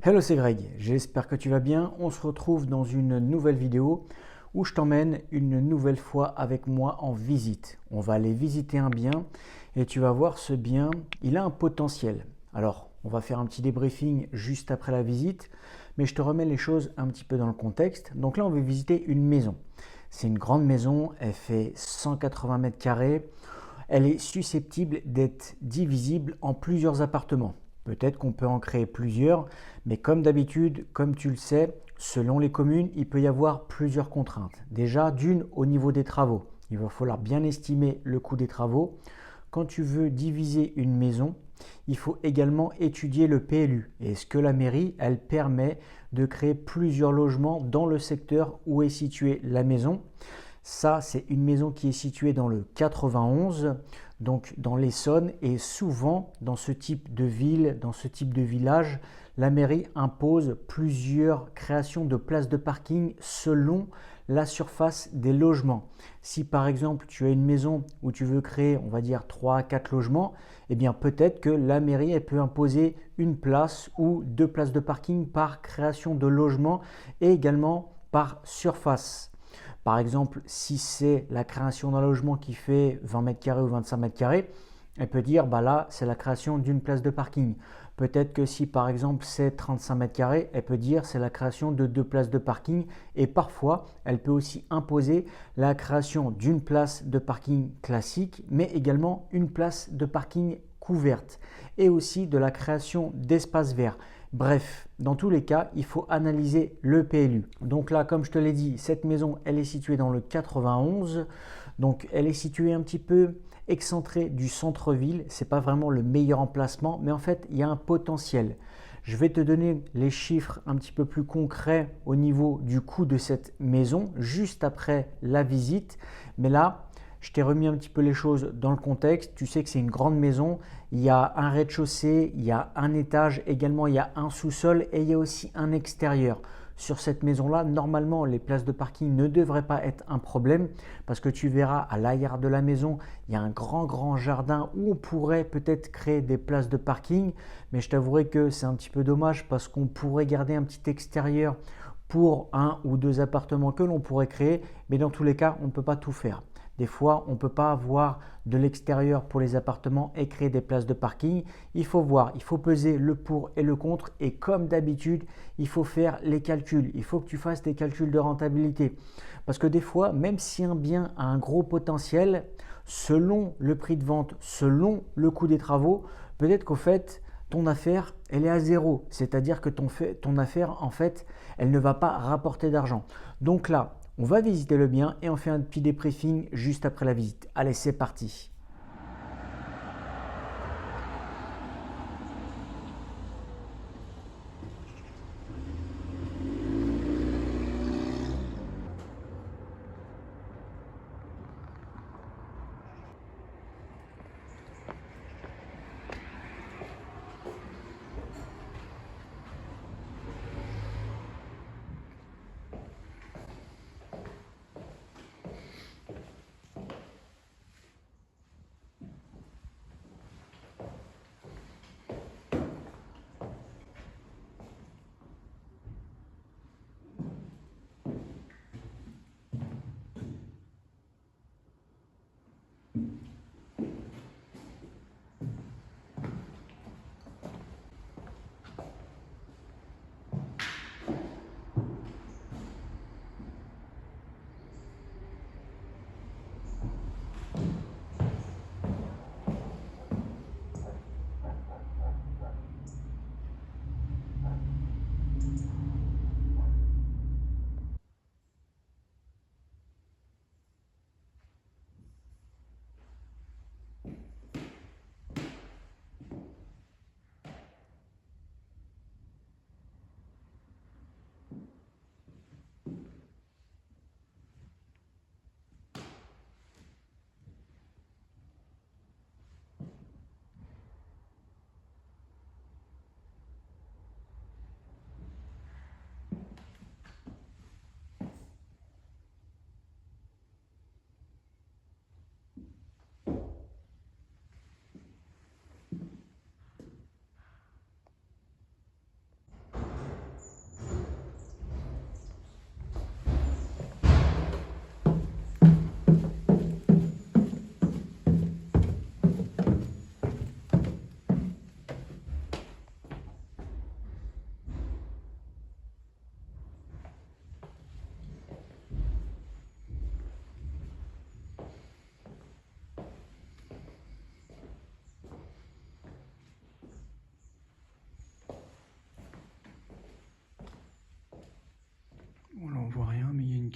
Hello, c'est Greg, j'espère que tu vas bien. On se retrouve dans une nouvelle vidéo où je t'emmène une nouvelle fois avec moi en visite. On va aller visiter un bien et tu vas voir ce bien, il a un potentiel. Alors, on va faire un petit débriefing juste après la visite, mais je te remets les choses un petit peu dans le contexte. Donc là, on va visiter une maison. C'est une grande maison, elle fait 180 mètres carrés. Elle est susceptible d'être divisible en plusieurs appartements. Peut-être qu'on peut en créer plusieurs, mais comme d'habitude, comme tu le sais, selon les communes, il peut y avoir plusieurs contraintes. Déjà, d'une, au niveau des travaux. Il va falloir bien estimer le coût des travaux. Quand tu veux diviser une maison, il faut également étudier le PLU. Est-ce que la mairie, elle permet de créer plusieurs logements dans le secteur où est située la maison? Ça, c'est une maison qui est située dans le 91, donc dans l'Essonne, et souvent dans ce type de ville, dans ce type de village, la mairie impose plusieurs créations de places de parking selon la surface des logements. Si par exemple tu as une maison où tu veux créer, on va dire 3 à 4 logements, eh bien peut-être que la mairie elle peut imposer une place ou 2 places de parking par création de logement et également par surface. Par exemple, si c'est la création d'un logement qui fait 20 mètres carrés ou 25 mètres carrés, elle peut dire bah là c'est la création d'une place de parking. Peut-être que si par exemple c'est 35 mètres carrés, elle peut dire c'est la création de 2 places de parking et parfois elle peut aussi imposer la création d'une place de parking classique mais également une place de parking couverte et aussi de la création d'espaces verts. Bref, dans tous les cas, il faut analyser le PLU. Donc là, comme je te l'ai dit, cette maison, elle est située dans le 91. Donc elle est située un petit peu excentrée du centre-ville. Ce n'est pas vraiment le meilleur emplacement, mais en fait, il y a un potentiel. Je vais te donner les chiffres un petit peu plus concrets au niveau du coût de cette maison juste après la visite. Mais là, je t'ai remis un petit peu les choses dans le contexte. Tu sais que c'est une grande maison. Il y a un rez-de-chaussée, il y a un étage, également il y a un sous-sol et il y a aussi un extérieur. Sur cette maison-là, normalement, les places de parking ne devraient pas être un problème parce que tu verras à l'arrière de la maison, il y a un grand jardin où on pourrait peut-être créer des places de parking. Mais je t'avouerai que c'est un petit peu dommage parce qu'on pourrait garder un petit extérieur pour 1 ou 2 appartements que l'on pourrait créer. Mais dans tous les cas, on ne peut pas tout faire. Des fois, on ne peut pas avoir de l'extérieur pour les appartements et créer des places de parking. Il faut voir, il faut peser le pour et le contre. Et comme d'habitude, il faut faire les calculs. Il faut que tu fasses des calculs de rentabilité. Parce que des fois, même si un bien a un gros potentiel, selon le prix de vente, selon le coût des travaux, peut-être qu'au fait, ton affaire, elle est à zéro. C'est-à-dire que ton affaire, en fait, elle ne va pas rapporter d'argent. Donc là, on va visiter le bien et on fait un petit débriefing juste après la visite. Allez, c'est parti.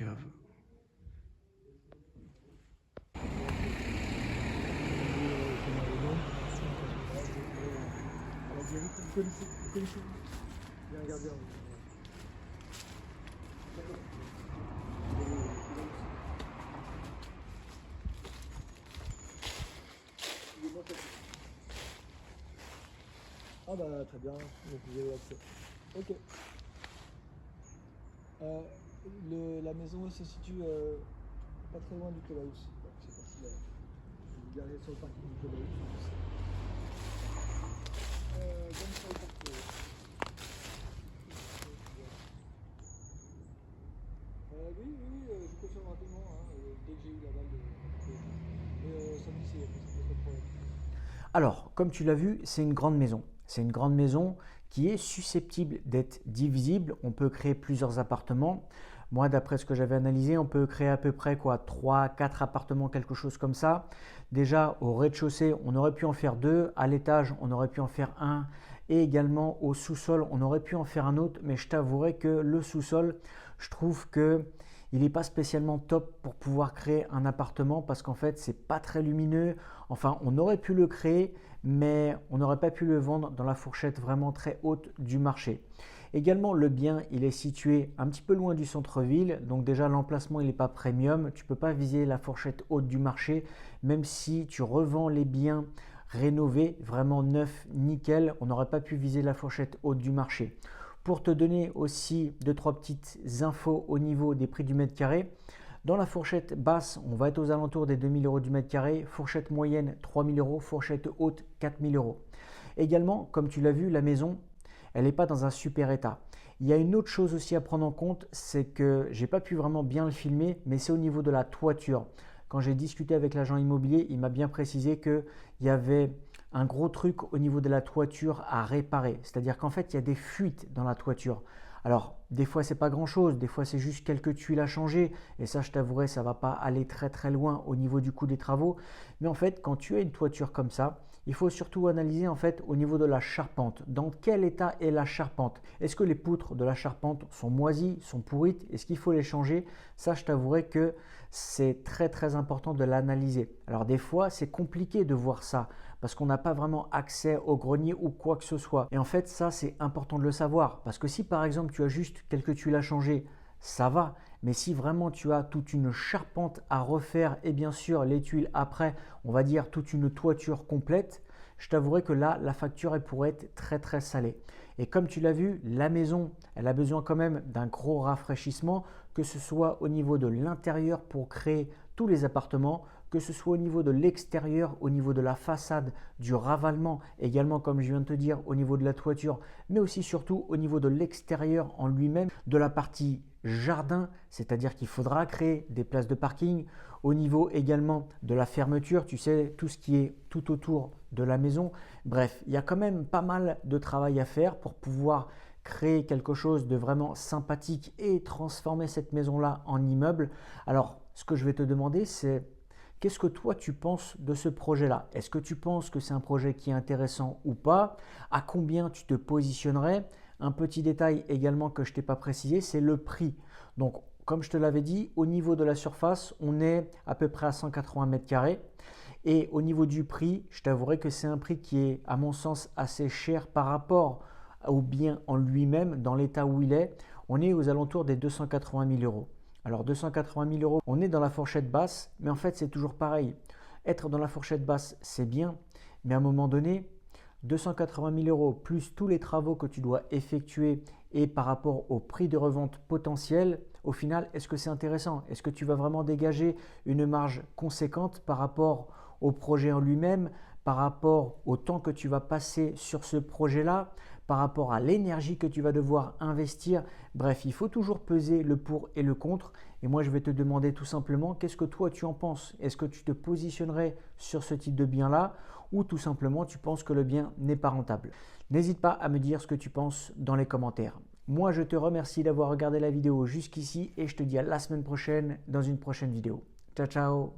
cave. Vous connaissez. Bien regardé. Ah bah très bien, donc vous avez accès. Ok. La maison se situe pas très loin du clubhouse. Donc, c'est facile à vous garer sur le parking du clubhouse. Bonne soirée pour vous. Oui, je confirme rapidement, hein, dès que j'ai eu l'aval de samedi, c'est pas de problème. Alors, comme tu l'as vu, c'est une grande maison. C'est une grande maison qui est susceptible d'être divisible. On peut créer plusieurs appartements. Moi, d'après ce que j'avais analysé, on peut créer à peu près 3, 4 appartements, quelque chose comme ça. Déjà, au rez-de-chaussée, on aurait pu en faire 2. À l'étage, on aurait pu en faire 1. Et également au sous-sol, on aurait pu en faire un autre. Mais je t'avouerai que le sous-sol, je trouve que il n'est pas spécialement top pour pouvoir créer un appartement parce qu'en fait, c'est pas très lumineux. Enfin, on aurait pu le créer, mais on n'aurait pas pu le vendre dans la fourchette vraiment très haute du marché. Également, le bien, il est situé un petit peu loin du centre-ville. Donc déjà, l'emplacement, il n'est pas premium. Tu ne peux pas viser la fourchette haute du marché, même si tu revends les biens rénovés, vraiment neufs, nickel. On n'aurait pas pu viser la fourchette haute du marché. Pour te donner aussi 2-3 petites infos au niveau des prix du mètre carré, dans la fourchette basse, on va être aux alentours des 2 000 € du mètre carré, fourchette moyenne 3 000 €, fourchette haute 4 000 €. Également, comme tu l'as vu, la maison, elle n'est pas dans un super état. Il y a une autre chose aussi à prendre en compte, c'est que j'ai pas pu vraiment bien le filmer, mais c'est au niveau de la toiture. Quand j'ai discuté avec l'agent immobilier, il m'a bien précisé qu'il y avait un gros truc au niveau de la toiture à réparer. C'est-à-dire qu'en fait, il y a des fuites dans la toiture. Alors, des fois, c'est pas grand-chose, des fois, c'est juste quelques tuiles à changer. Et ça, je t'avouerai, ça ne va pas aller très très loin au niveau du coût des travaux. Mais en fait, quand tu as une toiture comme ça, il faut surtout analyser en fait au niveau de la charpente. Dans quel état est la charpente? Est-ce que les poutres de la charpente sont moisies, sont pourrites? Est-ce qu'il faut les changer? Ça, je t'avouerai que c'est très très important de l'analyser. Alors des fois, c'est compliqué de voir ça parce qu'on n'a pas vraiment accès au grenier ou quoi que ce soit. Et en fait, ça, c'est important de le savoir parce que si par exemple, tu as juste quelques tuiles à changer, ça va. Mais si vraiment tu as toute une charpente à refaire et bien sûr les tuiles après, on va dire toute une toiture complète, je t'avouerai que là, la facture, elle pourrait être très très salée. Et comme tu l'as vu, la maison, elle a besoin quand même d'un gros rafraîchissement, que ce soit au niveau de l'intérieur pour créer tous les appartements, que ce soit au niveau de l'extérieur, au niveau de la façade, du ravalement, également comme je viens de te dire, au niveau de la toiture, mais aussi surtout au niveau de l'extérieur en lui-même, de la partie jardin, c'est-à-dire qu'il faudra créer des places de parking, au niveau également de la fermeture, tu sais, tout ce qui est tout autour de la maison. Bref, il y a quand même pas mal de travail à faire pour pouvoir créer quelque chose de vraiment sympathique et transformer cette maison-là en immeuble. Alors, ce que je vais te demander, c'est qu'est-ce que toi tu penses de ce projet-là? Est-ce que tu penses que c'est un projet qui est intéressant ou pas? À combien tu te positionnerais? Un petit détail également que je ne t'ai pas précisé, c'est le prix. Donc, comme je te l'avais dit, au niveau de la surface, on est à peu près à 180 mètres carrés. Et au niveau du prix, je t'avouerai que c'est un prix qui est, à mon sens, assez cher par rapport au bien en lui-même, dans l'état où il est. On est aux alentours des 280 000 €. Alors 280 000 €, on est dans la fourchette basse, mais en fait c'est toujours pareil. Être dans la fourchette basse, c'est bien, mais à un moment donné, 280 000 € plus tous les travaux que tu dois effectuer et par rapport au prix de revente potentiel, au final, est-ce que c'est intéressant? Est-ce que tu vas vraiment dégager une marge conséquente par rapport au projet en lui-même, par rapport au temps que tu vas passer sur ce projet-là, par rapport à l'énergie que tu vas devoir investir? Bref, il faut toujours peser le pour et le contre. Et moi, je vais te demander tout simplement, qu'est-ce que toi tu en penses? Est-ce que tu te positionnerais sur ce type de bien-là ou tout simplement tu penses que le bien n'est pas rentable? N'hésite pas à me dire ce que tu penses dans les commentaires. Moi, je te remercie d'avoir regardé la vidéo jusqu'ici et je te dis à la semaine prochaine dans une prochaine vidéo. Ciao, ciao!